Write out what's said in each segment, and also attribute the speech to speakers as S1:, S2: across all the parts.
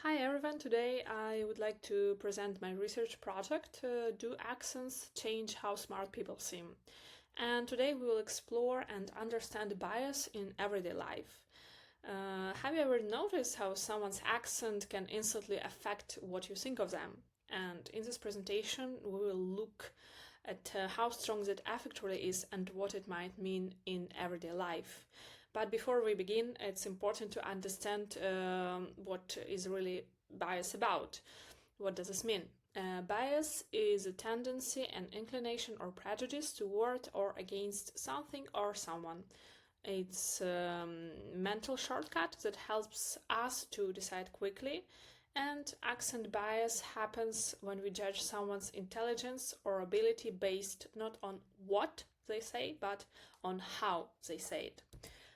S1: Hi everyone, today I would like to present my research project, Do Accents Change How Smart People Seem? And today we will explore and understand bias in everyday life. Have you ever noticed how someone's accent can instantly affect what you think of them? And in this presentation we will look at how strong that affect really is and what it might mean in everyday life. But before we begin, it's important to understand what is really bias about. What does this mean? Bias is a tendency, an inclination, or prejudice toward or against something or someone. It's a mental shortcut that helps us to decide quickly, and accent bias happens when we judge someone's intelligence or ability based not on what they say, but on how they say it.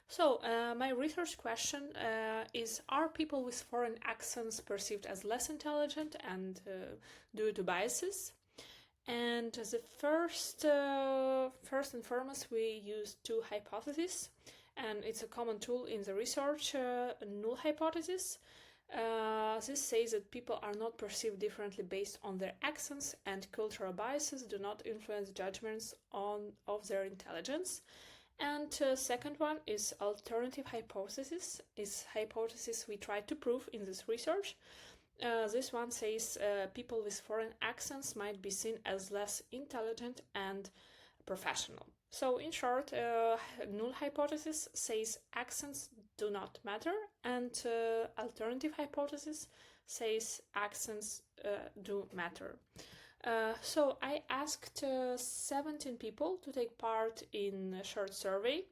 S1: So, my research question is: are people with foreign accents perceived as less intelligent and due to biases? And the first and foremost, we use two hypotheses, and it's a common tool in the research, null hypothesis. This says that people are not perceived differently based on their accents, and cultural biases do not influence judgments of their intelligence. And second one is alternative hypothesis. Is hypothesis we try to prove in this research. This one says people with foreign accents might be seen as less intelligent and professional. So in short, null hypothesis says accents do not matter, and alternative hypothesis says accents do matter. So I asked 17 people to take part in a short survey.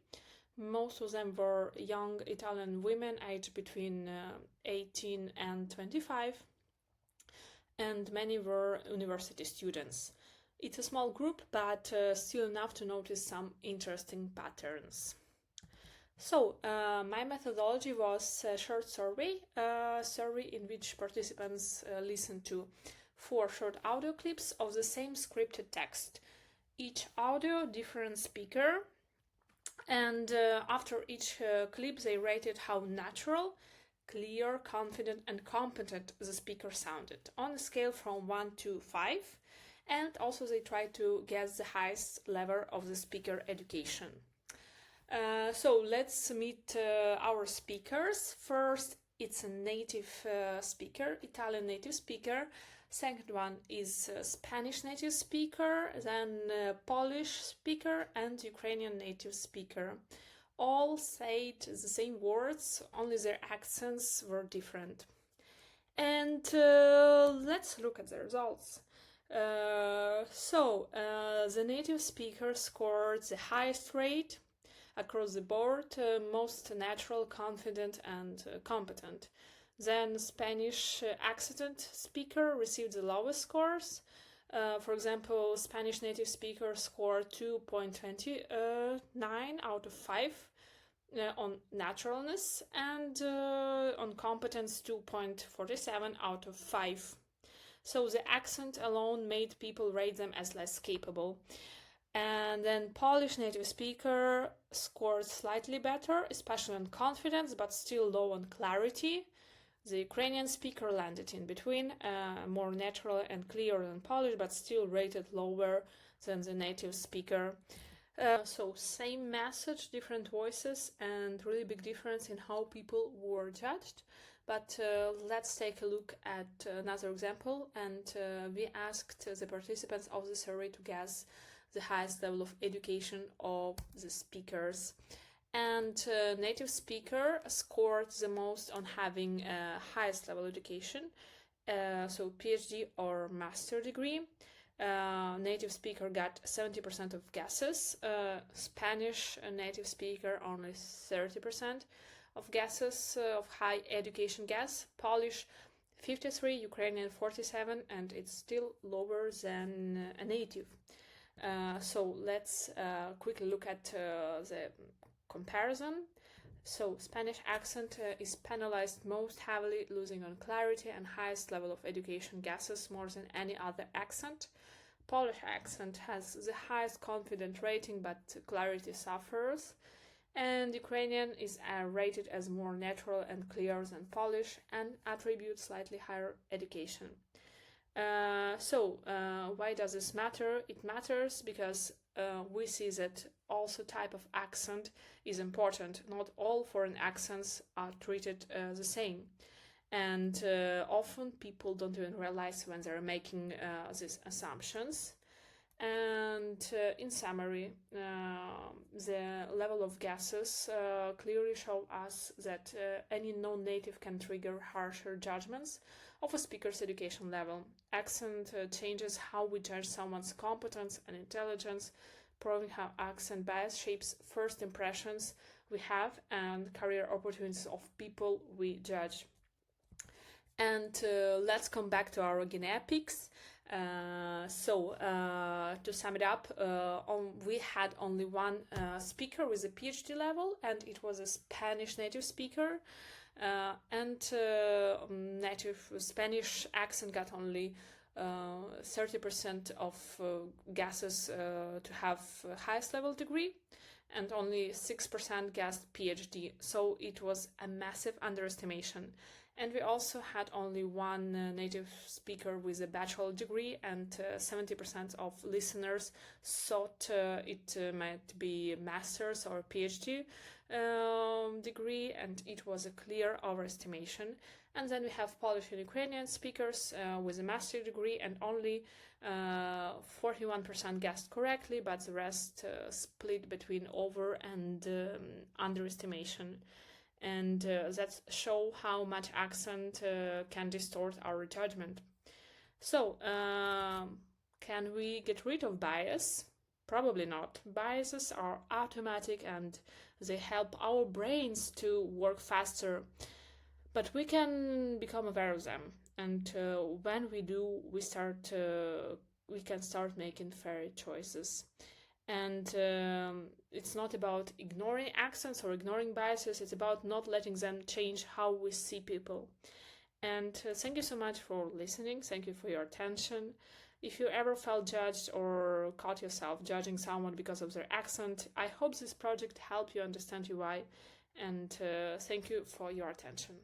S1: Most of them were young Italian women aged between 18 and 25, and many were university students. It's a small group, but still enough to notice some interesting patterns. So, my methodology was a short survey, in which participants listened to 4 short audio clips of the same scripted text. Each audio, different speaker, and after each clip they rated how natural, clear, confident, and competent the speaker sounded on a scale from 1 to 5, and also they tried to guess the highest level of the speaker education. So let's meet our speakers. First, it's a native speaker, Italian native speaker. Second one is Spanish native speaker, then Polish speaker, and Ukrainian native speaker. All said the same words, only their accents were different. And let's look at the results. The native speaker scored the highest rate across the board, most natural, confident, and competent. Then Spanish accent speaker received the lowest scores. For example, Spanish native speaker scored 2.29 out of 5 on naturalness, and on competence 2.47 out of 5. So the accent alone made people rate them as less capable. And then Polish native speaker scored slightly better, especially on confidence, but still low on clarity. The Ukrainian speaker landed in between, more natural and clear than Polish, but still rated lower than the native speaker. So same message, different voices, and really big difference in how people were judged. But let's take a look at another example, and we asked the participants of the survey to guess the highest level of education of the speakers. And native speaker scored the most on having highest level education, so PhD or master degree. Native speaker got 70% of guesses. Spanish native speaker only 30% of guesses of high education guess. Polish 53, Ukrainian 47, and it's still lower than a native. So let's quickly look at the comparison. So Spanish accent is penalized most heavily, losing on clarity and highest level of education guesses more than any other accent. Polish accent has the highest confident rating, but clarity suffers. and Ukrainian is rated as more natural and clear than Polish and attributes slightly higher education. Why does this matter? It matters because we see that also type of accent is important. Not all foreign accents are treated the same. And often people don't even realize when they're making these assumptions. And in summary, the level of guesses clearly show us that any non-native can trigger harsher judgments of a speaker's education level. Accent changes how we judge someone's competence and intelligence, proving how accent bias shapes first impressions we have and career opportunities of people we judge. And let's come back to our guinea pigs. To sum it up, we had only one speaker with a PhD level, and it was a Spanish native speaker. Native Spanish accent got only 30% of guesses to have highest level degree, and only 6% guessed PhD. So it was a massive underestimation. And we also had only one native speaker with a bachelor degree, and 70% of listeners thought it might be master's or PhD degree, and it was a clear overestimation. And then we have Polish and Ukrainian speakers with a master's degree, and only 41% guessed correctly, but the rest split between over and underestimation. And that show how much accent can distort our judgment. So, can we get rid of bias? Probably not. Biases are automatic and they help our brains to work faster. But we can become aware of them. And when we do, we can start making fair choices. And it's not about ignoring accents or ignoring biases, it's about not letting them change how we see people. And thank you so much for listening, thank you for your attention. If you ever felt judged or caught yourself judging someone because of their accent, I hope this project helped you understand why, and thank you for your attention.